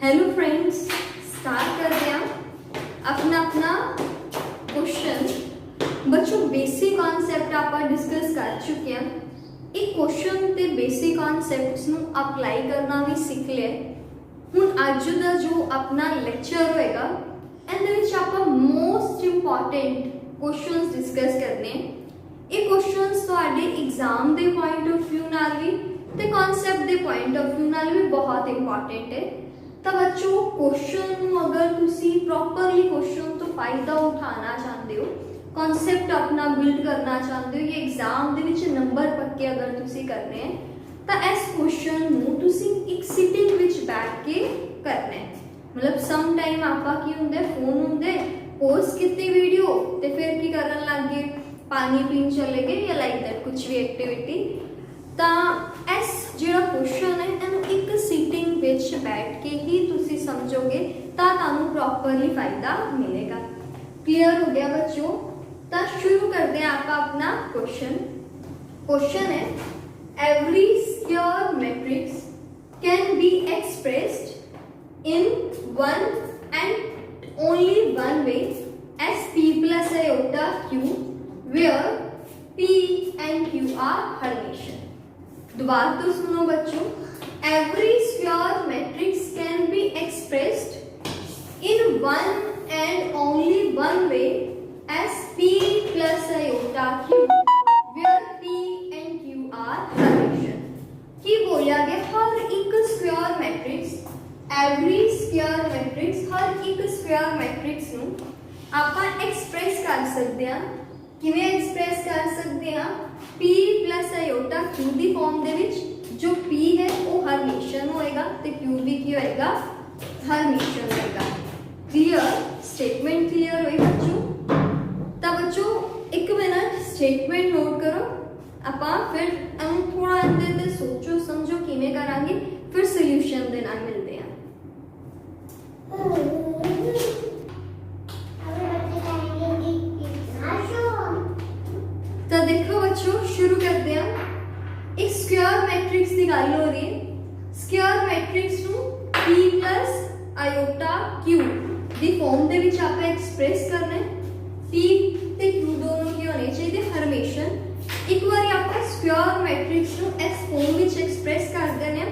Hello friends, start करते हैं अपना अपना क्वेश्चन। बच्चों बेसिक कॉन्सेप्ट ਆਪਾਂ डिस्कस कर चुके हैं। एक क्वेश्चन ते बेसिक कॉन्सेप्ट्स ਨੂੰ ਅਪਲਾਈ ਕਰਨਾ ਵੀ ਸਿੱਖ ਲਿਆ। ਹੁਣ ਅੱਜ ਦਾ ਜੋ ਆਪਣਾ ਲੈਕਚਰ ਹੋਏਗਾ ਇਹਦੇ ਵਿੱਚ ਆਪਾਂ ਮੋਸਟ ਇੰਪੋਰਟੈਂਟ ਕੁਐਸਚਨਸ ਡਿਸਕਸ ਕਰਨੇ ਆ। ਇਹ ਕੁਐਸਚਨਸ ਤੁਹਾਡੇ ਐਗਜ਼ਾਮ ਦੇ ਪੁਆਇੰਟ ਆਫ व्यू ਨਾਲ ਵੀ ਤੇ ਕਨਸੈਪਟ ਦੇ ਪੁਆਇੰਟ ਆਫ व्यू ਨਾਲ ਵੀ ਬਹੁਤ ਇੰਪੋਰਟੈਂਟ ਹੈ। ਤਾਂ ਬੱਚੋ क्वेश्चन ਨੂੰ ਅਗਰ ਤੁਸੀਂ ਪ੍ਰੋਪਰਲੀ क्वेश्चन ਤੋਂ ਫਾਇਦਾ ਉਠਾਉਣਾ ਚਾਹੁੰਦੇ ਹੋ, ਕਨਸੈਪਟ ਆਪਣਾ ਬਿਲਡ ਕਰਨਾ ਚਾਹੁੰਦੇ ਹੋ ਜਾਂ ਐਗਜ਼ਾਮ ਦੇ ਵਿੱਚ ਨੰਬਰ ਪੱਕੇ ਅਗਰ ਤੁਸੀਂ ਕਰਨੇ ਹੈ ਤਾਂ ਇਸ क्वेश्चन ਨੂੰ ਤੁਸੀਂ ਇੱਕ ਸਿਟਿੰਗ ਵਿੱਚ ਬੈਠ ਕੇ ਕਰਨਾ ਹੈ। मतलब सम टाइम आपका की होंगे फोन होंगे पोस्ट कितनी वीडियो ते फिर की करन लग गए पानी पीन चले गए या लाइक दैट कुछ भी एक्टिविटी। ता इस जो क्वेश्चन है इन्हू एक सीटिंग विच बैठ के ही तुसी समझोगे ता तुहानू प्रॉपरली फायदा मिलेगा। क्लियर हो गया बच्चों? ता शुरू करते हैं आप अपना क्वेश्चन। क्वेश्चन है every square matrix can be expressed in one and only one way as p plus iota q where p and q are Hermitian। दोबारा तो सुनो बच्चों, every square matrix can be expressed in one and only one way as p plus iota q where p and q are Hermitian। की बोलिया गया हर एक square matrix every square matrix हर एक स्क्वायर मैट्रिक्स ਨੂੰ ਆਪਾਂ ਐਕਸਪ੍ਰੈਸ ਕਰ ਸਕਦੇ ਹਾਂ। ਕਿਵੇਂ ਐਕਸਪ੍ਰੈਸ ਕਰ ਸਕਦੇ ਹਾਂ? p iota q ਦੀ ਫਾਰਮ ਦੇ ਵਿੱਚ। ਜੋ p ਹੈ ਉਹ ਹਰਮੀਸ਼ਨ ਹੋਏਗਾ ਤੇ q ਵੀ ਕੀ ਹੋਏਗਾ? ਹਰਮੀਸ਼ਨ ਹੋਏਗਾ। ਕਲੀਅਰ? ਸਟੇਟਮੈਂਟ ਕਲੀਅਰ ਹੋਈ ਬੱਚੋ? ਤਾਂ ਬੱਚੋ ਇੱਕ ਮਿੰਟ ਸਟੇਟਮੈਂਟ ਨੋਟ ਕਰੋ। ਆਪਾਂ ਫਿਰ ਇਹਨੂੰ ਥੋੜਾ ਅੰਦਰ ਤੇ ਸੋਚੋ ਸਮਝੋ ਕਿਵੇਂ ਕਰਾਂਗੇ, ਫਿਰ ਸੋਲੂਸ਼ਨ ਦੇ ਨਾਲ ਮਿਲਦੇ ਹਾਂ। तो देखो बच्चों शुरू करते हैं। एक स्क्वायर मैट्रिक्स की गल हो रही है। स्क्वायर मैट्रिक्स ਨੂੰ p plus iota q ਦੀ ਫਾਰਮ ਦੇ ਵਿੱਚ ਆਪਾਂ ਐਕਸਪ੍ਰੈਸ ਕਰਨਾ ਹੈ। p ਤੇ q ਦੋਨੋਂ ਕੀ ਹੋਣੇ ਚਾਹੀਦੇ? ਹਰਮੀਸ਼ਨ। ਇੱਕ ਵਾਰੀ ਆਪਾਂ स्क्वायर मैट्रिक्स ਨੂੰ ਇਸ ਫਾਰਮ ਵਿੱਚ ਐਕਸਪ੍ਰੈਸ ਕਰ ਦਿੰਦੇ ਹਾਂ।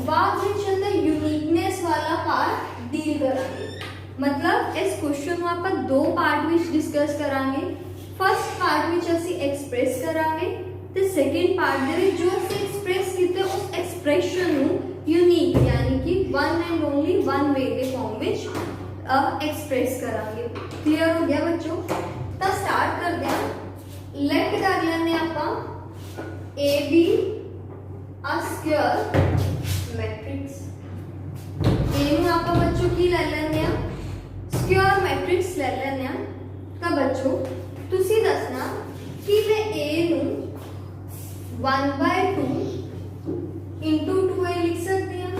बाद ਵਿੱਚ ਅੰਦਰ यूनिकनेस वाला पार्ट डील करांगे। मतलब इस क्वेश्चन ਨੂੰ ਆਪਾਂ ਦੋ ਪਾਰਟ ਵਿੱਚ ਡਿਸਕਸ ਕਰਾਂਗੇ। फर्स्ट पार्ट ਵਿੱਚ ਅਸੀਂ ਐਕਸਪ੍ਰੈਸ ਕਰਾਂਗੇ ਤੇ ਸੈਕੰਡ ਪਾਰਟ ਦੇ ਵਿੱਚ ਜੋ ਅਸੀਂ ਐਕਸਪ੍ਰੈਸ ਕੀਤੇ ਉਸ ਐਕਸਪ੍ਰੈਸ਼ਨ ਨੂੰ ਯੂਨੀਕ ਯਾਨੀ ਕਿ one and only one way ਦੇ ਫਾਰਮ ਵਿੱਚ ਐਕਸਪ੍ਰੈਸ ਕਰਾਂਗੇ। ਕਲੀਅਰ ਹੋ ਗਿਆ ਬੱਚੋ? ਤਾਂ ਸਟਾਰਟ ਕਰਦੇ ਹਾਂ। ਲੈਟ ਕਰ ਲੈਂਦੇ ਆਪਾਂ AB a square मैट्रिक्स। ਇਹਨੂੰ ਆਪਾਂ ਬੱਚੋ ਕੀ ਲੈ ਲੈਂਦੇ ਆ? ਸਕੁਅਰ ਮੈਟ੍ਰਿਕਸ ਲੈ ਲੈਂਦੇ ਆ। ਤਾਂ ਬੱਚੋ ਤੁਸੀਂ ਦੱਸਣਾ ਕਿ ਮੈਂ A ਨੂੰ 1/2 into 2a ਲਿਖ ਸਕਦੀ ਹਾਂ।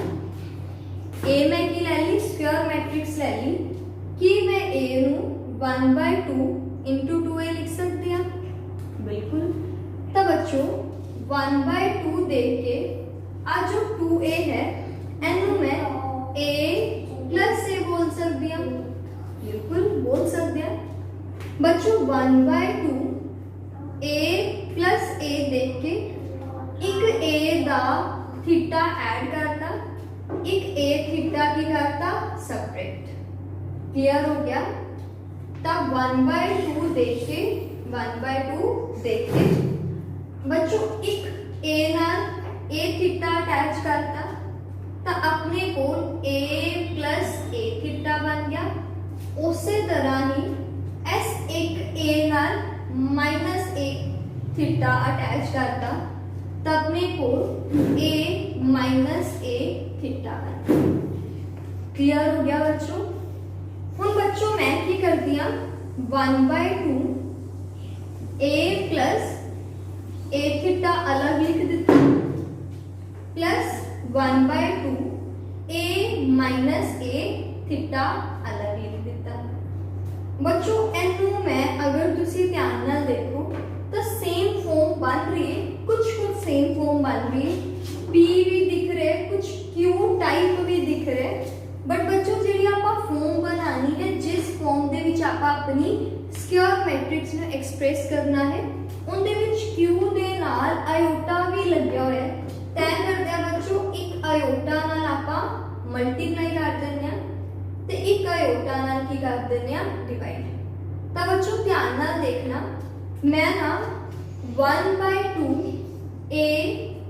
A ਮੈਂ ਕੀ ਲੈ ਲਈ? ਸਕੁਅਰ ਮੈਟ੍ਰਿਕਸ ਲੈ ਲਈ। ਕੀ ਮੈਂ A ਨੂੰ 1/2 into 2a ਲਿਖ ਸਕਦੀ ਹਾਂ? ਬਿਲਕੁਲ। ਤਾਂ ਬੱਚੋ 1/2 ਦੇਖ ਕੇ आ जो 2a है एनू मैं a plus a बोल सकती हूँ। बिल्कुल बोल सकते हैं बच्चों। 1/2 a plus a देख के एक a दा थीटा ऐड करता, एक a थीटा की करता सबट्रैक्ट। क्लियर हो गया? तब 1/2 देख के 1/2 देख के बच्चों एक a नाल a थीटा अटैच करता तो अपने को a plus a थीटा बन गया। उसी तरह ही s एक a नाल माइनस a थीटा अटैच करता तो अपने को a माइनस a थीटा बन गया। क्लियर हो गया बच्चों? हम बच्चों मैं की करती हूँ 1/2 a plus a थीटा अलग लिख देती plus 1/2 a minus a theta अलग लिख दिता। बच्चों इनू मैं अगर तुसी ध्यान नाल देखो तो सेम फॉर्म बन रही है, कुछ सेम फॉर्म बन रही है। p भी दिख रहे, कुछ q टाइप भी दिख रहे, बट अपनी स्क्वायर मैट्रिक्स ਨੂੰ ਐਕਸਪ੍ਰੈਸ ਕਰਨਾ ਹੈ ਉਹਦੇ ਵਿੱਚ q ਦੇ ਨਾਲ ਆਇਓਟਾ ਵੀ ਲੱਗਿਆ ਹੋਇਆ ਹੈ ਤੈਅ ਕਰਦੇ ਆ ਬੱਚੋ ਇੱਕ ਆਇਓਟਾ ਨਾਲ ਆਪਾਂ ਮਲਟੀਪਲਾਈ ਕਰ ਦਿੰਦੇ ਆ ਤੇ ਇੱਕ ਆਇਓਟਾ ਨਾਲ ਕੀ ਕਰ ਦਿੰਦੇ ਆ ਡਿਵਾਈਡ ਤਾਂ ਬੱਚੋ ਧਿਆਨ ਨਾਲ ਦੇਖਣਾ ਮੈਂ ਨਾ 1/2 a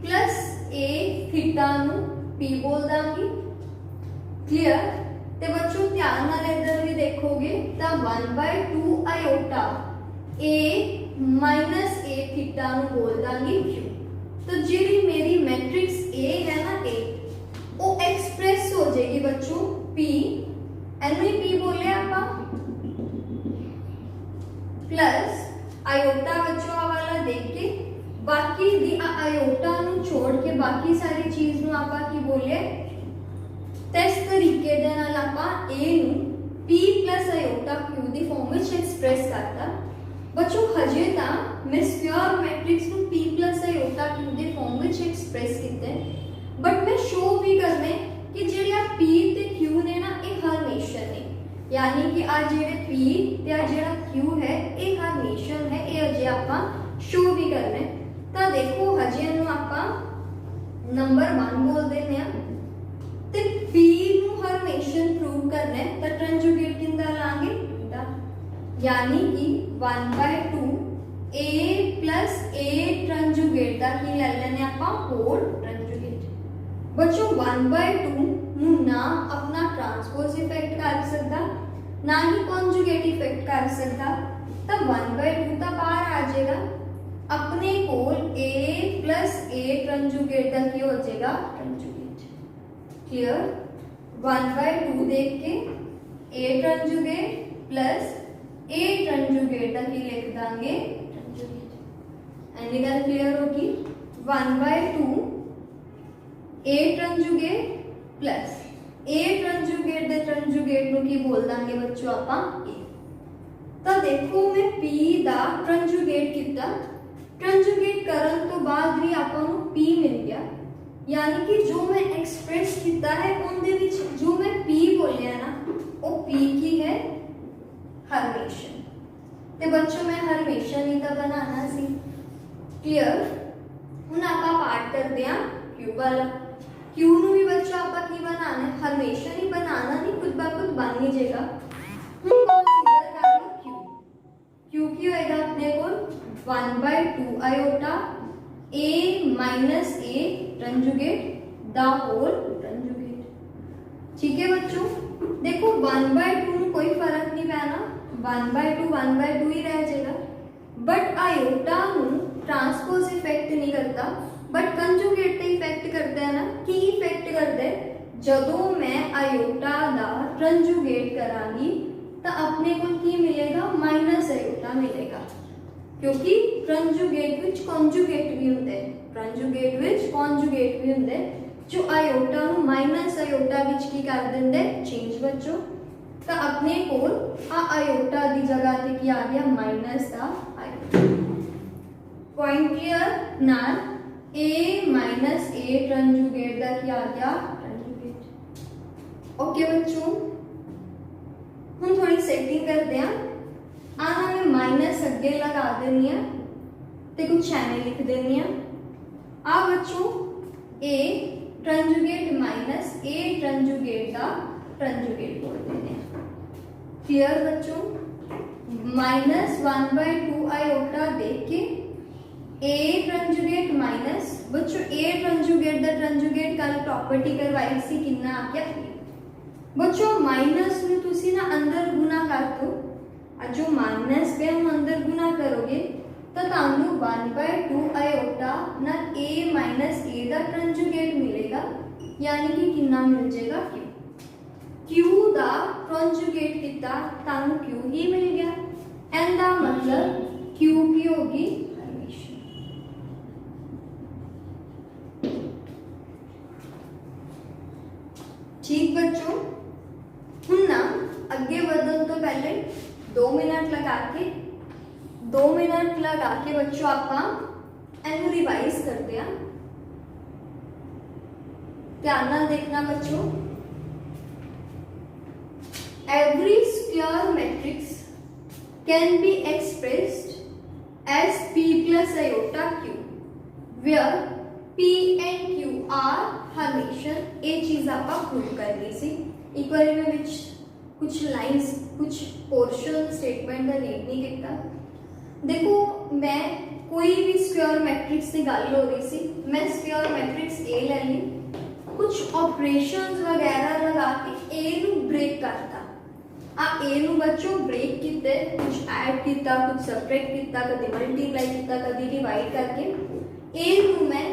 plus a थीटा ਨੂੰ p बोल ਦਾਂਗੀ क्लियर ਤੇ ਬੱਚੋ ਧਿਆਨ ਨਾਲ ਇੱਧਰ ਵੀ ਦੇਖੋਗੇ ਤਾਂ 1/2 ਆਇਓਟਾ a minus a थीटा ਨੂੰ ਬੋਲ ਦਾਂਗੀ q तो ਜਿਹੜੀ ਮੇਰੀ ਮੈਟ੍ਰਿਕਸ a ਹੈ ਨਾ a ਉਹ ਐਕਸਪ੍ਰੈਸ ਹੋ ਜਾਏਗੀ ਬੱਚੋ p ਐਨੂੰ p ਬੋਲਿਆ ਆਪਾਂ प्लस आयोटा बच्चों वाला देख के बाकी दी आयोटा नु छोड़ के बाकी सारी चीज नु आपा की बोलिए तो इस तरीके दे नाल आपा a नु p plus आयोटा q दी फॉर्म विच एक्सप्रेस करता बच्चों हजे ता मैं स्क्वायर मैट्रिक्स नु p plus आयोटा q दी फॉर्म विच एक्सप्रेस कीते बट मैं शो भी करने कि जेड़ा p ते q ने ना एक हरमेशन ने यानी कि आ जेड़े p ते आ जेड़ा q है ये हरमेशन है ये अजे आपा शो भी करना है ਤਾਂ देखो हजे ਨੂੰ ਆਪਾਂ नंबर 1 बोल देने ਆ ਤੇ p ਨੂੰ हरमेशन प्रूव करना है ਤਾਂ ਕੰਜੂਗੇਟ ਕਿੰਦਾ ਲਾਂਗੇ ਦਾ यानी कि 1/2 a plus a ਕੰਜੂਗੇਟ ਦਾ ਕੀ ਲੈ ਲੈਣੇ ਆਪਾਂ होल ਕੰਜੂਗੇट बच्चों 1/2 ਨੂੰ ਨਾ अपना ट्रांसपोज इफेक्ट कर सकता ना ही कॉन्जुगेट इफेक्ट कर सकता तब 1/2 ਤਾਂ बाहर आ जाएगा अपने कोल a plus a कंजुगेट का की हो जाएगा कंजुगेट क्लियर 1/2 देख के a conjugate plus a conjugate का की लिख देंगे कंजुगेट एनी गल क्लियर होगी 1/2 a conjugate plus a conjugate they conjugate नु की बोल देंगे बच्चों आपा a ਤਾਂ देखो मैं p ਦਾ ਕੰजुगेट कितना कंजुगेट करन तो बाद भी ਆਪਾਂ ਨੂੰ p ਮਿਲ ਗਿਆ यानी कि जो मैं एक्सप्रेस ਕੀਤਾ है ਉਹਦੇ ਵਿੱਚ जो मैं p ਬੋਲਿਆ ਨਾ ਉਹ p ਕੀ है हरमेशन ਤੇ ਬੱਚੋ मैं हरमेशन ही ਤਾਂ बनाना ਸੀ क्लियर ਹੁਣ ਆਪਾਂ ਪਾर्ट ਕਰਦੇ ਹਾਂ q ਵਾਲਾ q ਨੂੰ ਵੀ ਬੱਚੋ ਆਪਾਂ ਕੀ ਬਣਾਣਾ ਹੈ हरमेशन ही बनाना नहीं खुद ब खुद बन ही जाएगा ਹੁਣ कंसीडर कर लो q q की होएगा अपने को 1/2 iota a minus a conjugate the whole conjugate ठीक है बच्चों देखो 1/2 में कोई फर्क नहीं पैना 1/2 ही रह जाएगा बट आयोटा नु ट्रांसपोज इफेक्ट नहीं करता बट कंजुगेट ते इफेक्ट करता है ना की इफेक्ट करता है जदों मैं आयोटा दा कंजुगेट करांगी तो अपने को की मिलेगा माइनस आयोटा मिलेगा क्योंकि कंजुगेट विच कॉन्जुगेट भी होंदे कंजुगेट विच कॉन्जुगेट भी होंदे जो आयोटा नु माइनस आयोटा विच की कर देंदे चेंज बच्चों तो अपने कोल आ आयोटा दी जगह ते की आ गया माइनस दा आयोटा पॉइंट क्लियर नाल a minus a कंजुगेट दा की आ गया कंजुगेट ओके बच्चों हम थोड़ी सेटिंग करते हैं आना मैं माइनस अगे लगा देनी है ते कुछ ऐਵੇਂ लिख देनी है आ बच्चों a conjugate minus a conjugate का कंजुगेट बोल देने हैं क्लियर बच्चों माइनस 1/2 आयोटा देख के a कंजुगेट माइनस बच्चों a कंजुगेट दा कंजुगेट कल प्रॉपर्टी करवाई सी कितना आ गया बच्चों माइनस में तुसी ना अंदर गुना कर दो जो माइनस पे हम अंदर गुना करोगे तो तानू 1/2 आयोटा ना a minus a दा कंजुगेट मिलेगा यानी कि कितना मिल जाएगा q q दा कंजुगेट कितना तानू q ही मिल गया एंड दा मतलब q की होगी हरमेशन ठीक बच्चों हुन ना अगे बढ़ने तो पहले 2 मिनट लगा के बच्चों आप एनु रिवाइज करते हैं ध्यान नाल देखना बच्चों every square matrix can be expressed as p plus iota q, where p and q are Hermitian। ये चीज आप प्रूव कर ली सी। एक बार मैं कुछ लाइंस कुछ पोर्शन स्टेटमेंट का रीड नहीं किया। देखो मैं कोई भी स्क्वायर मैट्रिक्स की गल हो रही सी, मैं स्क्वायर मैट्रिक्स ए ले ली, कुछ ऑपरेशंस वगैरह लगा के ए नू ब्रेक करता। आ ए नू बच्चों ब्रेक किते, कुछ ऐड किया, कुछ सबट्रैक्ट किया, कभी मल्टीप्लाई किया, कभी डिवाइड करके ए नू मैं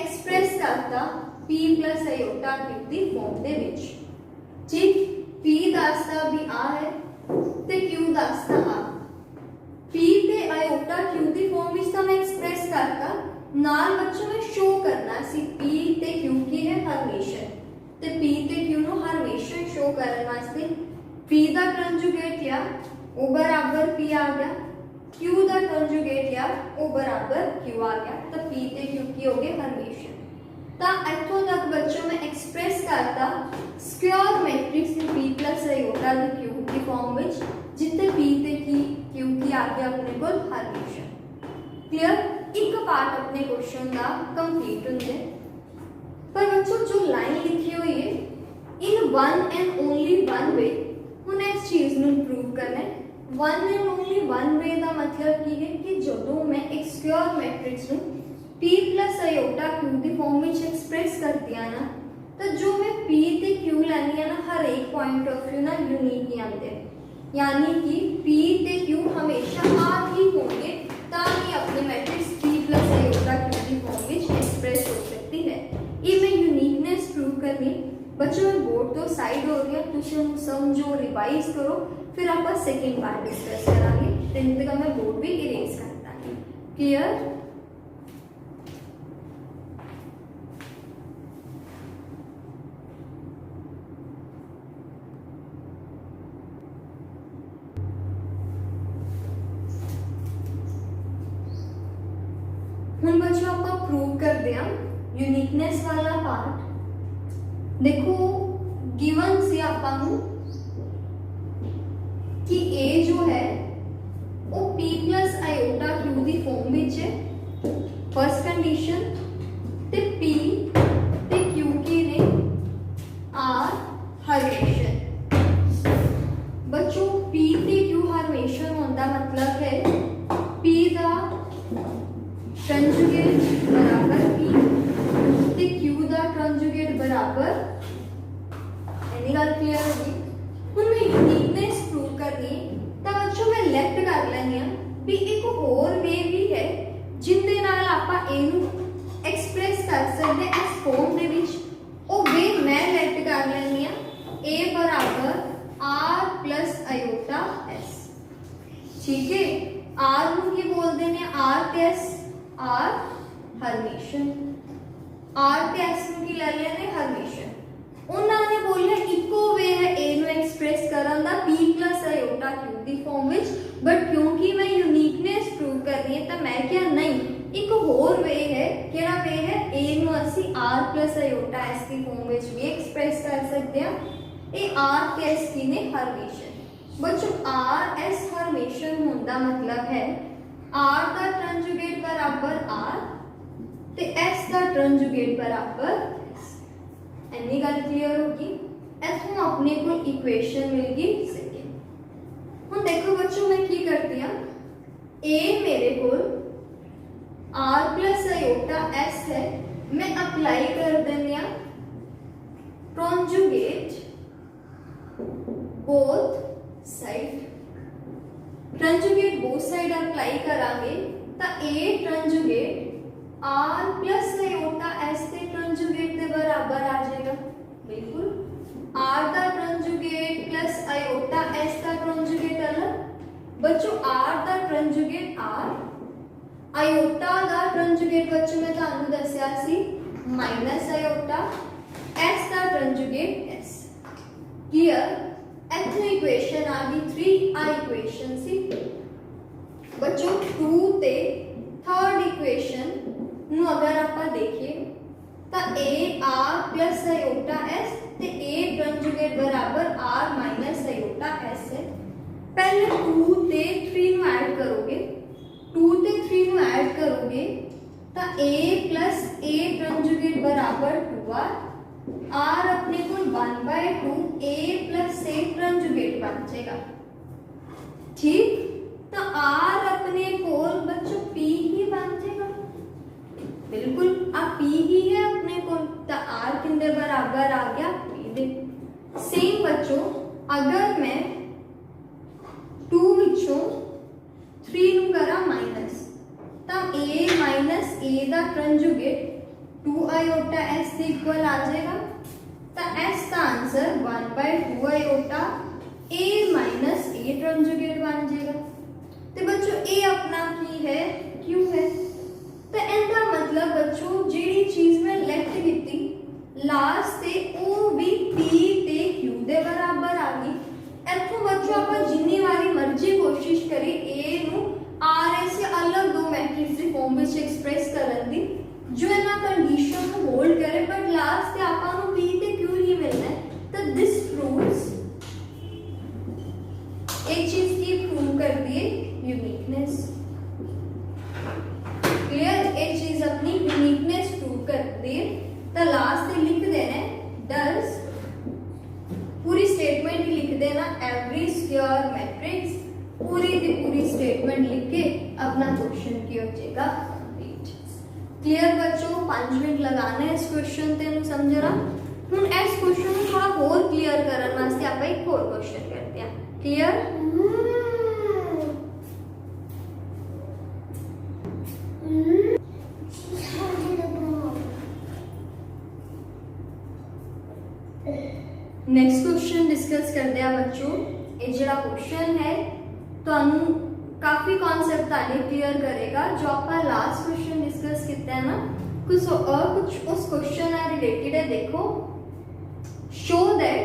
एक्सप्रेस करता p प्लस आयोटा क्यू दी फॉर्म दे विच। ठीक, p दसदा भी आ है ते q दसदा आ। p ते आयोटा क्यू दी फॉर्म विच तो मैं एक्सप्रेस करता, नाल बच्चों में शो करना सी p ते q की है हर्मिशन, ते p ते q नो हर्मिशन शो करने वास्ते p दा कंजुगेट या ओ बराबर p आ गया, q दा कंजुगेट या ओ बराबर q आ गया, तो p ते q की हो गई हर्मिशन। ता इत्थों तक बच्चों में एक्सप्रेस करता square matrix p plus iota दी q की फॉर्म विच, जिथे p ते q की आ गया अपने को हर्मिशन। क्लियर? एक पार्ट अपने क्वेश्चन का कंप्लीट होंगे। पर बच्चों जो लाइन लिखी हुई है in one and only one way, ਹੁਣ ਇਸ ਚੀਜ਼ ਨੂੰ ਪ੍ਰੂਵ ਕਰਨਾ ਹੈ। One and only one way ਦਾ ਮਤਲਬ ਕੀ ਹੈ ਕਿ ਜਦੋਂ ਮੈਂ ਇੱਕ ਸਕੁਅਰ ਮੈਟ੍ਰਿਕਸ ਨੂੰ p plus iota q ਦੀ ਫਾਰਮ ਵਿੱਚ ਐਕਸਪ੍ਰੈਸ ਕਰਦੀ ਆ ਨਾ, ਤਾਂ ਜੋ ਮੈਂ p ਤੇ q ਲੈਣੀ ਆ ਨਾ, ਹਰ ਇੱਕ ਪੁਆਇੰਟ ਆਫ व्यू ਨਾ यूनिक ਹੀ ਆਉਂਦੇ, यानी कि p ਤੇ q ਹਮੇਸ਼ਾ ਆ ਹੀ ਹੋਣਗੇ, ਤਾਂ ਹੀ ਆਪਣੀ matrix p plus iota q ਦੀ ਫਾਰਮ ਵਿੱਚ ਐਕਸਪ੍ਰੈਸ ਹੋ ਸਕਦੀ ਹੈ। ਇਹ ਮੈਂ यूनिकनेस प्रूव करनी बच्चों बोर्ड तो साइड हो गया, तुम समझो रिवाइज करो, फिर आप सेकेंड पार्ट डिस्कस करांगे। टेंथ का मैं बोर्ड भी इरेज करता है। क्लियर? हम बच्चों आपको प्रूव कर दिया यूनिकनेस वाला पार्ट। देखो गिवन से आपको कि a जो है वो p प्लस आयोटा q दी फॉर्म विच है, फर्स्ट कंडीशन, ते p ते q की ने r हर्मिशन। बच्चों p ते q हर्मिशन होता मतलब है p दा कंजुगेट बराबर p ते q दा कंजुगेट बराबर। एनी गल क्लियर होगी? हुण मैं यूनिकनेस प्रूव करनी तो बच्चों मैं लेफ्ट कर लैनी भी एक होर वे भी है जिंदे नाल आपां ए नू एक्सप्रेस कर सकते इस फॉर्म दे विच। ओ वे मैं लेफ्ट कर लैनी a बराबर r प्लस आयोटा s। ठीक है, r नू की बोलते हैं r ते s, r हर्मिशन, r ते s नू की ले लेने हर्मिशन। उन्होंने बोलिया इको वे है ए नु एक्सप्रेस करन दा p प्लस आयोटा q दी फॉर्म विच, बट क्योंकि मैं यूनिकनेस प्रूव करनी है तो मैं क्या नहीं एक होर वे है, केड़ा वे है a नु ਅਸੀਂ r प्लस आयोटा s की फॉर्म विच भी एक्सप्रेस कर सकते हैं। ए r ते s की ने हर्मिशन। बच्चों r s हर्मिशन होंदा मतलब है r दा कंजुगेट बराबर r ते s दा कंजुगेट बराबर। एनी गल क्लियर होगी? इथों अपने को इक्वेशन मिल गई सेकंड। हुण देखो बच्चों मैं की करती हूं, a मेरे को r प्लस आयोटा s है, मैं अप्लाई कर देनी आ conjugate both side. Conjugate both side apply करांगे तो a conjugate r plus iota s के कंजुगेट के बराबर आ जाएगा। बिल्कुल r का कंजुगेट प्लस आयोटा s का कंजुगेट अलग। बच्चों r का कंजुगेट r, आयोटा का कंजुगेट बच्चों मैं थानू दस्या सी माइनस आयोटा, s का कंजुगेट s। क्लियर? इथों इक्वेशन आ गई 3 आ इक्वेशन सी। बच्चों 2 ते थर्ड इक्वेशन नु अगर आप देखिए तो a r plus iota s ते a कंजुगेट बराबर r माइनस आयोटा s है। पहले 2 ਤੇ 3 ਨੂੰ ਐਡ ਕਰੋਗੇ 2 ਤੇ 3 ਨੂੰ ਐਡ ਕਰੋਗੇ ਤਾਂ a plus a conjugate ਬਰਾबर 2r r अपने को 1/2 a plus a कंजुगेट बन जाएगा। ठीक, तो r अपने को बच्चों p ही बन जाएगा। बिल्कुल आ p ही है अपने को, तो r किंदे बराबर आ गया p दे। सेम बच्चों अगर मैं 2 विचों 3 ਨੂੰ करा माइनस तो a माइनस a ਦਾ ਕੰਜੂਗੇਟ 2 iota s ਦੇ ਇਕੁਅਲ ਆ ਜਾਏਗਾ। तो s का answer 1/2 iota a minus a conjugate बन जाएगा। तो बच्चों a अपना की है q है। तो इनका मतलब बच्चों जेडी चीज में लेफ्ट कीती लास्ट ते ओ भी p ते q दे बराबर आ गई। इथों बच्चों ਆਪਾਂ जिन्नी वारी मर्जी कोशिश करी a ਨੂੰ r s या अलग दो मैट्रिक्स ਦੀ ਫਾਰਮ ਵਿੱਚ ਐਕਸਪ੍ਰੈਸ ਕਰਨ ਦੀ जो इन्ना कंडीशन को होल्ड करे, बट लास्ट ते आपा नु p ते q ही मिलना है। तो दिस प्रूव्स एक चीज की प्रूव करती है यूनिकनेस। क्लियर, एक चीज अपनी यूनिकनेस प्रूव करती है। तो लास्ट ते लिख देना है डज, पूरी स्टेटमेंट ही लिख देना एवरी स्क्वायर मैट्रिक्स, पूरी दी पूरी स्टेटमेंट लिख के अपना क्वेश्चन की हो जाएगा। क्लियर बच्चों, 5 मिनट लगाने इस क्वेश्चन ते नु समझना। हुन इस क्वेश्चन को थोड़ा और क्लियर करने वास्ते आप एक और क्वेश्चन करते हैं। क्लियर, नेक्स्ट क्वेश्चन डिस्कस करते हैं बच्चों। ये जो क्वेश्चन है तो काफी कॉन्सेप्ट आगे क्लियर करेगा। जो आप लास्ट क्वेश्चन डिस्कस किया है ना, कुछ उस क्वेश्चन है रिलेटेड है। देखो, show that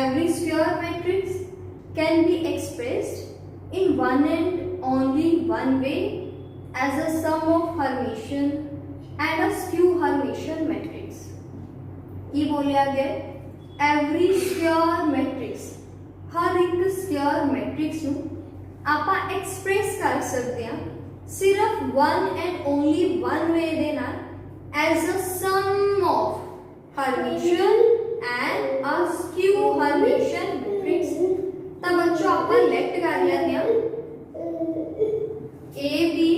every square matrix can be expressed in one and only one way as a sum of Hermitian and a skew Hermitian matrix. ये बोलिया गया एवरी स्क्वायर मैट्रिक्स, हर एक स्क्वायर मैट्रिक्स नु आपा एक्सप्रेस कर सकते हैं सिर्फ one and only one way दे नाल as a sum of Hermitian and a skew Hermitian matrix. तो बच्चों आपा लेट कर लेते हैं ए बी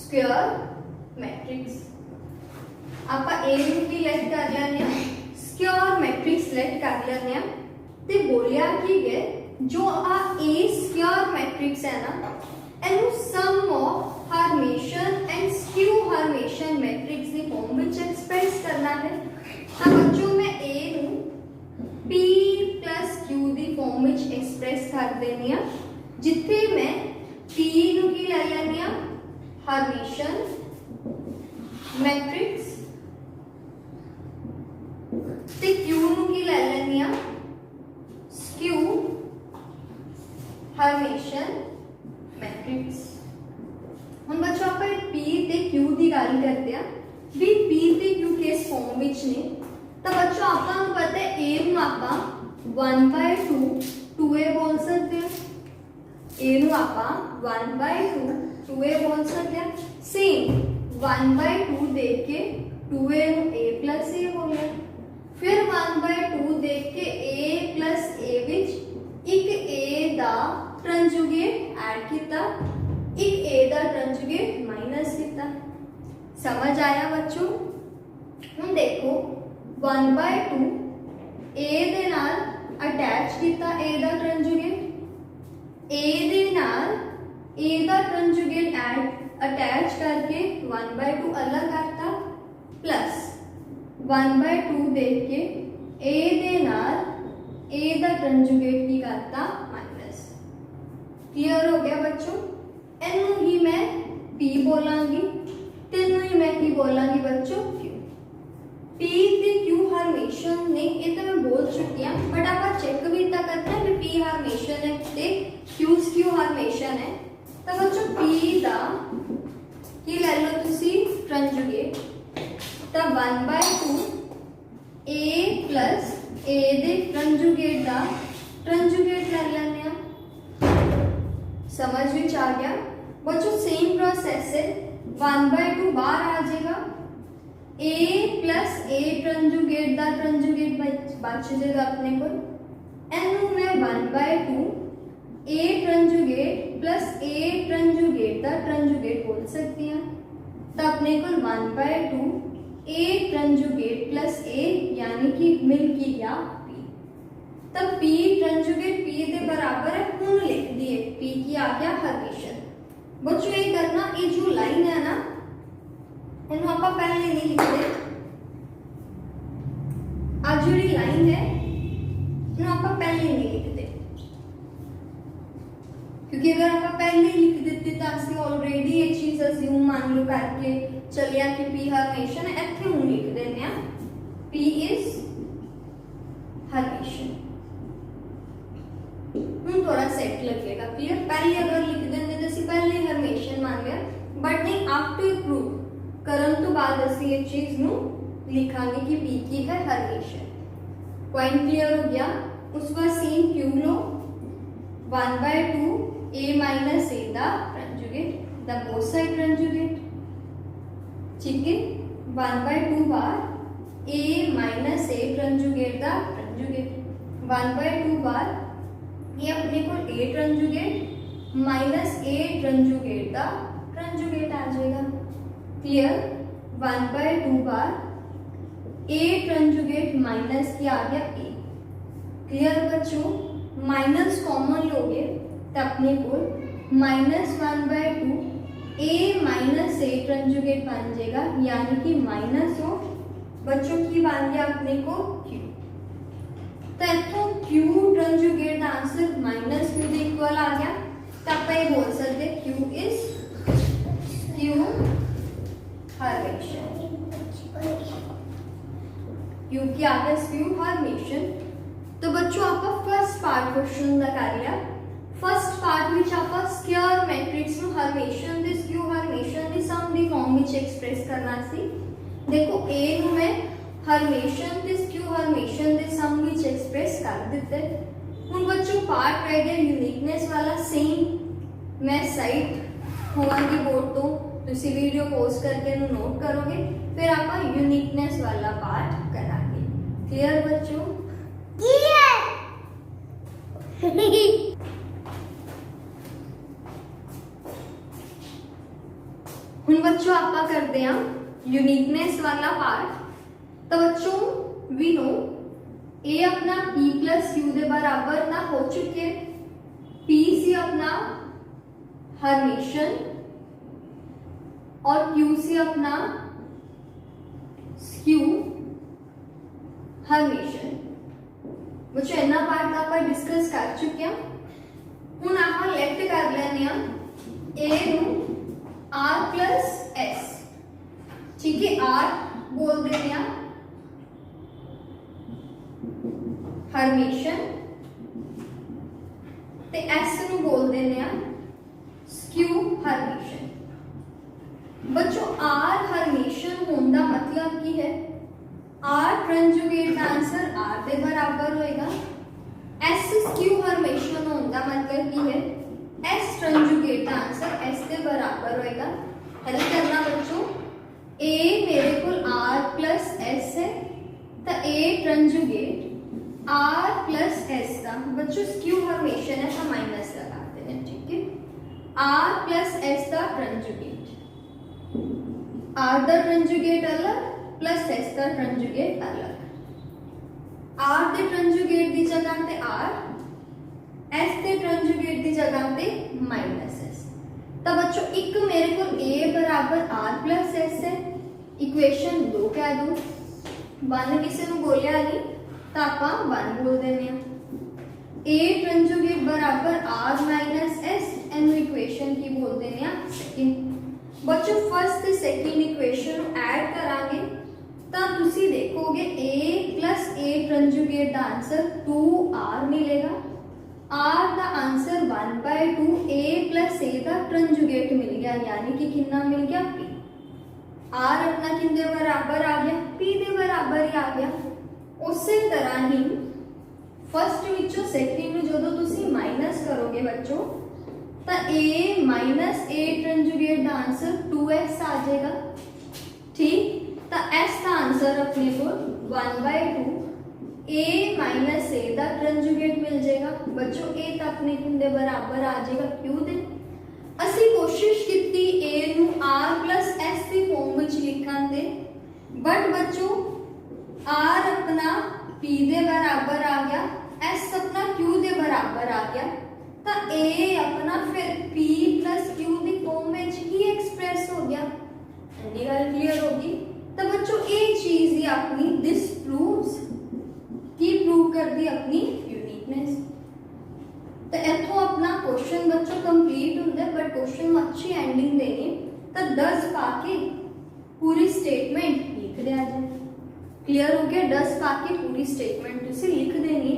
स्क्वायर मैट्रिक्स। आपा ए भी लेट कर लेते हैं, स्क्वायर मैट्रिक्स लेट कर लेते हैं। ते बोलिया कि गए जो आ ए स्क्वायर मैट्रिक्स है ना, एनु sum of Hermitian and skew Hermitian matrix दी फॉर्म विच एक्सप्रेस करना है। तो बच्चों मैं ए नु p plus q दी फॉर्म विच एक्सप्रेस कर देनी है, जिथे मैं p नु की ले लेनी है हर्मिशियन मैट्रिक्स ते q नु की ले लेनी है स्क्यू हर्मिशियन मैट्रिक्स। हुन बच्चों आप p ते q दी गल करते हैं भी p ते q किस फॉर्म विच ने। तो बच्चों आपको पता है a नु आपा 1/2 2a बोल सकते हैं, a नु आपा 1/2 2a बोल सकते हैं। सेम 1/2 देख के 2a नु a plus a हो गया, फिर 1/2 देख के a plus a विच एक a दा कंजुगेट ऐड किया, एक a दा कंजुगेट माइनस किया। समझ आया बच्चों? हम देखो 1/2 a दे नाल अटैच किया a दा कंजुगेट, a दे नाल a दा कंजुगेट ऐड अटैच करके 1/2 अलग करता, प्लस 1/2 देख के a दे नाल a दा कंजुगेट की करता माइनस। क्लियर हो गया बच्चों? इनू ही मैं p बोलांगी, तेनू ही मैं की बोलांगी बच्चों q। p ते q हर्मिशियन ने ये तो मैं बोल चुकी हूं, बट आप चेक भी तो करते हैं कि p हर्मिशियन है ते q स्क्यू हर्मिशियन है। तो बच्चों p दा की ले लो तुसी कंजुगेट, तो 1/2 a plus a they conjugate दा ट्रांजुगेट कर लेने हैं। समझ विच आ गया बच्चों? सेम प्रोसेस है, 1/2 बाहर आ जाएगा, a प्लस a ट्रांजुगेट दा ट्रांजुगेट बच जाएगा अपने को, एनू मैं 1/2 a ट्रांजुगेट प्लस a ट्रांजुगेट दा ट्रांजुगेट बोल सकती हैं। तो अपने को 1/2 a ट्रांजुगेट प्लस a यानी कि मिल की गया p। तब p ट्रांजुगेट p के बराबर है, हुण लिख दिए p की आ गया हर्मिशन। बच्चों ये करना, ये जो लाइन है ना इन्हें आप पहले नहीं लिखते, आज जी लाइन है इन्हें आप पहले नहीं लिखते, क्योंकि अगर आप पहले लिख देते तो असं ऑलरेडी ये चीज अज्यूम मान लो करके चलिया कि p हर्मेशन है, इत्थे हूं लिख देने आ p इज हर्मेशन। हूं थोड़ा सेट लगेगा, क्लियर? पहले अगर लिख देंगे तो असं पहले हर्मेशन मान लिया, बट नहीं आफ्टर प्रूफ करन तो बाद असं ये चीज नू लिखांगे कि p की है हर्मेशन। पॉइंट क्लियर हो गया? उस बाद same Q low, 1/2 a minus a the conjugate, the both side conjugate, ठीक है? 1/2 बार a minus a conjugate the conjugate, 1/2 बार ये अपने को a conjugate minus a conjugate the conjugate आ जाएगा, clear? 1/2 bar a conjugate minus क्या आ गया a, क्लियर बच्चों? Minus common लोगे तो अपने को -1/2 a माइनस a कंजुगेट बन जाएगा, यानी कि माइनस ऑफ बच्चों की बन गया अपने को q। तो इतो q कंजुगेट आंसर -q के इक्वल आ गया, तो आप ये बोल सकते q इज q हर्मेशन। q की आ गया q हर्मेशन। तो बच्चों आपका फर्स्ट पार्ट क्वेश्चन का कर लिया। फर्स्ट पार्ट विच आप स्क्वायर मैट्रिक्स नु हर्मेशन दे स्क्यू हर्मेशन दी सम दी फॉर्म विच एक्सप्रेस करना सी। देखो a नु मैं हर्मेशन दे skew हर्मेशन they some which express कर दिते। हुन बच्चों पार्ट रह गया यूनिकनेस वाला, सेम मैं साइड होवांगी बोर्ड तो तुसी वीडियो पॉज करके नु नोट करोगे, फिर आप यूनिकनेस वाला पार्ट करांगे। क्लियर बच्चों? हुन बच्चों आप करते हैं यूनिकनेस वाला पार्ट। तो बच्चों वी नो ए अपना p प्लस क्यू के बराबर ना हो चुके, p से अपना हर्मेशन और q से अपना स्क्यू हर्मेशन। बच्चों इतना पार्ट आप डिस्कस कर चुके हैं। हुन आप लेट कर लेने a नु r प्लस s, ठीक है? r बोल देने हर्मेशन ते s नु बोल देने स्क्यू हर्मेशन। बच्चों r हर्मेशन होने का मतलब की है r कंजुगेट आंसर r के बराबर होएगा, s स्क्यू हर्मेशन होने का मतलब की है s कंजुगेट आंसर s के बराबर होएगा। हेल्प करना बच्चों, a मेरे को r प्लस s है तो a conjugate r plus s का बच्चों स्क्यू हर्मेशन है तो माइनस लगाते हैं, ठीक है? r प्लस s का कंजुगेट, r का कंजुगेट अलग प्लस s का कंजुगेट अलग, r के कंजुगेट की जगह पे r, s के कंजुगेट की जगह पे माइनस s। तो बच्चों एक मेरे को a बराबर r प्लस s है, इक्वेशन 2 कह दो, 1 किसी ने बोलिया नहीं तो आप 1 बोल देने। a कंजुगेट बराबर r माइनस s, एनु इक्वेशन की बोल देने सेकंड। बच्चों फर्स्ट ते सेकंड इक्वेशन ऐड करांगे तो तुसी देखोगे a प्लस a कंजुगेट का आंसर 2r मिलेगा, r का आंसर 1/2 a प्लस a का कंजुगेट मिल गया, यानी कि कितना मिल गया p। r अपना किंदे बराबर आ गया, p के बराबर ही आ गया। उसी तरह ही फर्स्ट विचों सैकेंड नूं जदों तुसीं माइनस करोगे बच्चों तो a माइनस a कंजुगेट का आंसर 2x आ जाएगा। ठीक, तो s का आंसर अपने को 1/2 a माइनस a का कंजुगेट मिल जाएगा बच्चों। a तो अपने किंदे बराबर आ जाएगा q दे। असी कोशिश की a नू r प्लस s की फॉर्म में लिखण दे, बट बच्चों r अपना p दे बराबर आ गया, s अपना q दे बराबर आ गया, तो a अपना फिर p प्लस q की फॉर्म में ही एक्सप्रेस हो गया। ये गल क्लियर होगी। तो बच्चों ये चीज ही अपनी दिस प्रूव्स की प्रूव कर दी अपनी यूनिकनेस। तो इथों अपना क्वेश्चन बच्चों कंप्लीट होता है, बट क्वेश्चन में अच्छी एंडिंग देनी तो 10 पाके पूरी स्टेटमेंट लिख दिया जाए। क्लियर हो गया? 10 पाके पूरी स्टेटमेंट तुसी लिख देनी।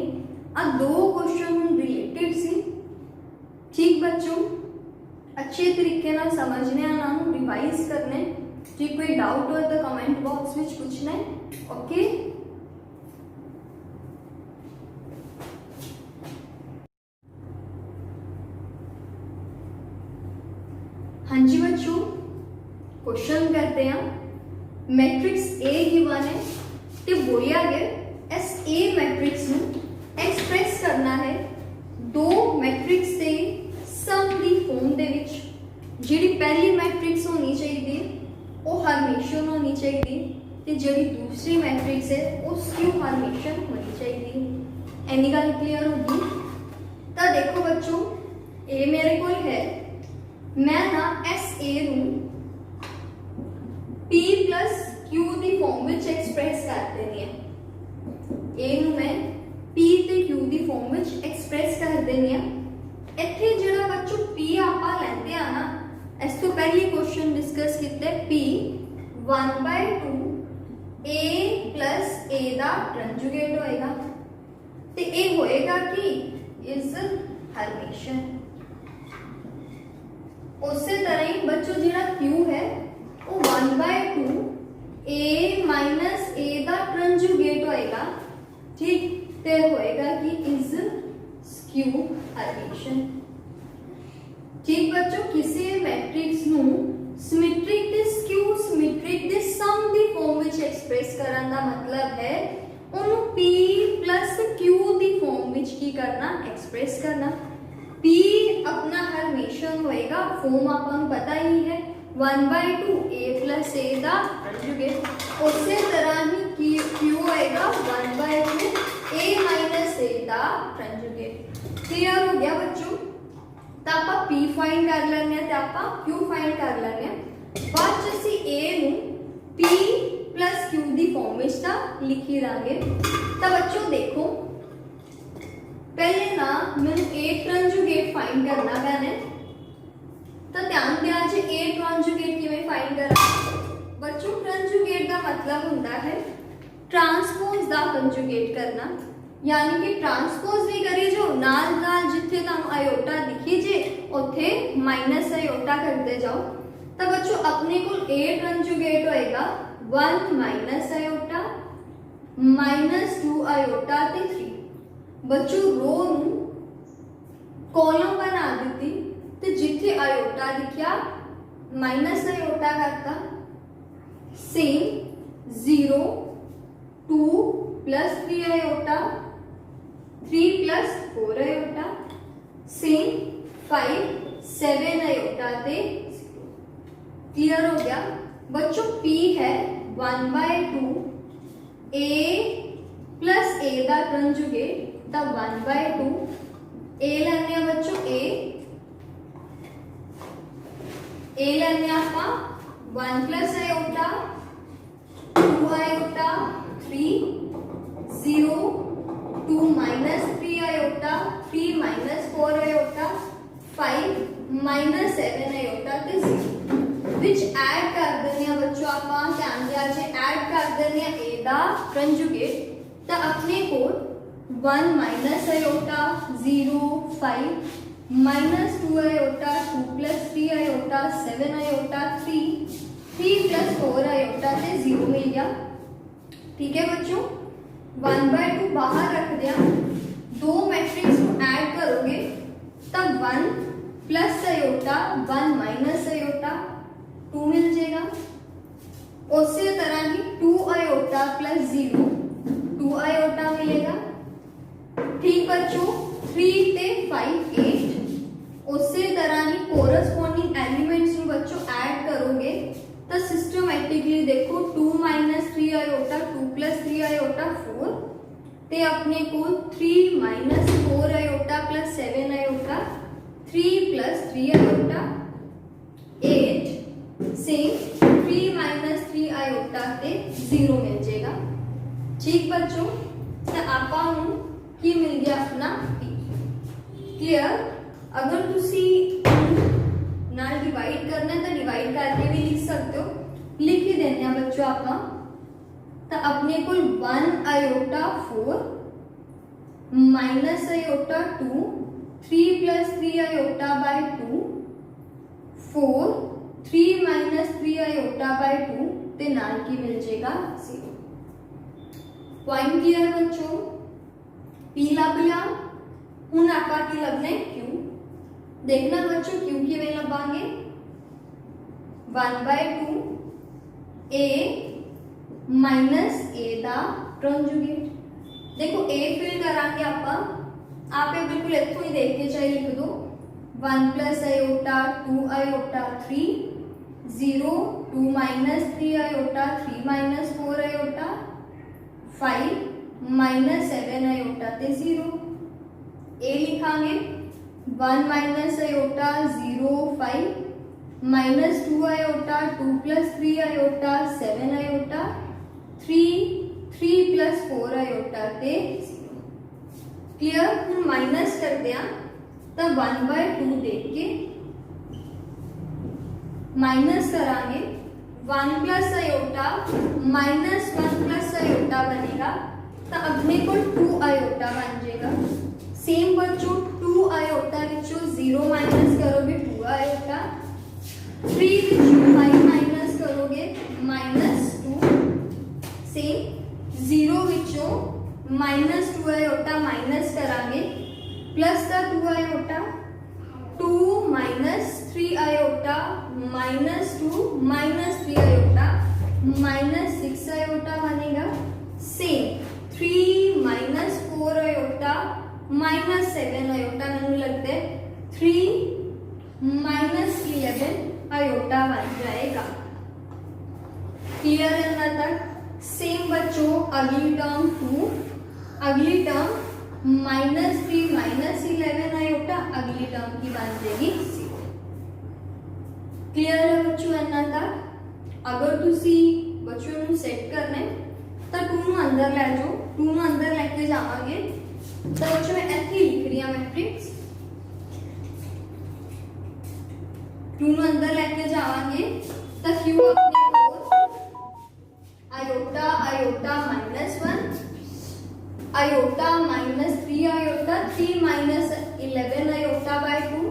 आ दो क्वेश्चन हम रिलेटेड सी। ठीक बच्चों, अच्छे तरीके नाल समझने आना, रिवाइज करने। जी कोई डाउट हो तो कमेंट बॉक्स में पूछना है। ओके, हाँ जी बच्चों, क्वेश्चन करते हैं। मैट्रिक्स ए गिवन है ते बोलिया गया इस ए मैट्रिक्स ਨੂੰ एक्सप्रेस करना है दो मैट्रिक्स के सम की फॉर्म दे विच। जिहड़ी पहली मैट्रिक्स होनी चाहिए वो हरमेशन होनी चाहिए ते जिहड़ी दूसरी मैट्रिक्स है वो स्क्यू हरमेशन होनी चाहिए। इन्नी गल क्लियर होगी? तो देखो बच्चों, ए मेरे को है, मैं ना S A P plus Q की फॉर्म में एक्सप्रेस कर देनी है। ए मैं पी ते क्यू की फॉर्म में एक्सप्रेस कर देनी है। इत्थे जिहड़ा बच्चों पी आपां लैंदे आ ना, इस तो पहले क्वेश्चन डिस्कस किया पी 1/2 ए प्लस ए का कंजुगेट होएगा ते ए होएगा कि इज हरमेशन। उसी तरह ही बच्चों जिहड़ा क्यू है वो 1/2 ए माइनस ए का कंजुगेट होएगा। ठीक, ते होएगा कि इज स्क्यू हरमेशन। ठीक बच्चों, किसी मैट्रिक्स नू सिमेट्रिक ते स्क्यू सिमेट्रिक दे सम दी फॉर्म विच एक्सप्रेस करन दा मतलब है उन्हों p प्लस q दी फॉर्म विच की करना, एक्सप्रेस करना। p अपना हरमेशन होएगा, फॉर्म आपको पता ही है 1/2 a प्लस a दा कंजुगेट। उसी तरह ही q होएगा 1/2 a माइनस a दा कंजुगेट। क्लियर हो गया बच्चों? तो आप p फाइंड कर लेने ते आप q फाइंड कर लेने। बाद च असी a नू p प्लस q दी फॉर्म विच ता लिखी दांगे। तो बच्चों देखो, पहले ना मैंने a कंजुगेट फाइंड करना पैना। तो ध्यान दिया जे a कंजुगेट किवें फाइंड करा। बच्चों कंजुगेट का मतलब हुंदा है ट्रांसपोज दा कंजुगेट करना, यानी कि ट्रांसपोज भी करी जो नाल नाल जिथे तुहानू आयोटा दिखी जे उथे माइनस आयोटा करते जाओ। तो बच्चों अपने को a कंजुगेट होएगा 1 माइनस आयोटा माइनस 2 आयोटा ते 3। बच्चों रो नू कॉलम बना दी ते जिथे आयोटा दिखया माइनस आयोटा करता। Same 0 2 plus 3 iota 3 plus 4 iota, same 5 7 iota ते। क्लियर हो गया बच्चों? p है 1/2 a प्लस a का कंजुगेट, तो 1/2 a लेने बच्चों a लेने आपा 1 plus iota 2 iota 3 0 2 minus 3 iota 3 minus 4 iota 5 minus 7 iota ते 0 विच ऐड कर देने बच्चों। आप ध्यान दिया जे ऐड कर देने a दा कंजुगेट, तो अपने को 1 minus iota 0 5 minus 2 iota 2 plus 3 iota 7 iota 3 plus 4 iota से 0 मिल गया। ठीक है बच्चों, 1/2 बाहर रख दिया दो मैट्रिक्स को ऐड करोगे तब 1 प्लस आयोटा 1 माइनस आयोटा 2 मिल जाएगा। उसी तरह की 2 आयोटा प्लस 0 2 आयोटा मिलेगा। ठीक बच्चों, 3 ते 5 8। उसी तरह की कोरस्पॉन्डिंग एलिमेंट्स में बच्चों ऐड करोगे तो सिस्टमैटिकली देखो 2 माइनस 3 आयोटा 2 प्लस 3 आयोटा 4 ते अपने को 3 minus 4 iota plus 7 iota 3 plus 3 iota 8 same 3 minus 3 iota ते 0 मिल जाएगा। ठीक बच्चों, तो आपा की मिल गया अपना p। क्लियर? अगर तुसी नाल डिवाइड करना है तो डिवाइड करके भी लिख सकते हो, लिख ही देने हैं बच्चों आपा। तो अपने को 1 iota 4 minus iota 2 3 plus 3 iota by 2 4 3 minus 3 iota by 2 ते नाल की मिल जाएगा 0। पॉइंट क्लियर बच्चों? p लभ लिया। हुण आपा की लभना है q। देखना बच्चों q किवें लभांगे 1/2 a माइनस a दा कंजुगेट। देखो a फिल करांगे आपा, आप बिल्कुल इत्थों ही देख के चाहे लिख दो 1 plus iota 2 iota 3 0 2 minus 3 iota 3 minus 4 iota 5 minus 7 iota ते 0। a लिखांगे 1 minus iota 0 5 minus 2 iota 2 plus 3 iota 7 iota 3 plus 4 iota ते 0। क्लियर? हम माइनस करते हैं तब 1/2 देख के माइनस करांगे 1 plus iota minus 1 plus iota बनेगा तो अपने को 2 आयोटा बन जाएगा। सेम बच्चों 2 आयोटा विचों 0 माइनस करोगे 2 आयोटा 3 विचों 5 माइनस करोगे -2 सेम 0 विचों -2 आयोटा माइनस करांगे प्लस का 2 iota 2 minus 3 iota -2 -3 iota -6 iota बनेगा। सेम 3 माइनस 4 आयोटा -7 आयोटा मैंने लगता है 3 माइनस 11 आयोटा बन जाएगा। क्लियर है ना तक? सेम बच्चों अगली टर्म 2, अगली टर्म -3 माइनस 11 आयोटा अगली टर्म की बन जाएगी 0। क्लियर है बच्चों इन्ना तक? अगर तुसी बच्चों ਨੂੰ सेट करना है तो 2 ਨੂੰ अंदर ले जाओ। 2 ਨੂੰ अंदर लेके जावांगे तो बच्चों मैं ऐसे ही लिख रही हूं मैट्रिक्स 2 ਨੂੰ अंदर लेके जावांगे तो q अपने को iota iota -1 iota -3 iota 3 minus 11 iota by 2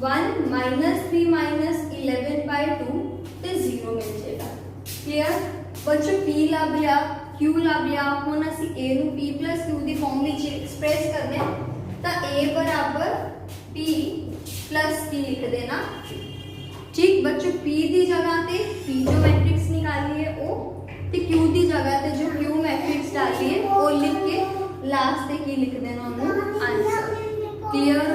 1 -3 minus 11 by 2 ते 0 मिल जाएगा। क्लियर बच्चों? p लभ लिया q लभ लिया। हुण असीं a नूं p + q दी फॉर्म विच एक्सप्रेस करने तो a बराबर p + q लिख देना। ठीक बच्चों, p दी जगह ते p जो मैट्रिक्स निकाली है वो ते q दी जगह ते जो q मैट्रिक्स डाली है वो लिख के लास्ट ते की लिख देना आंसर। क्लियर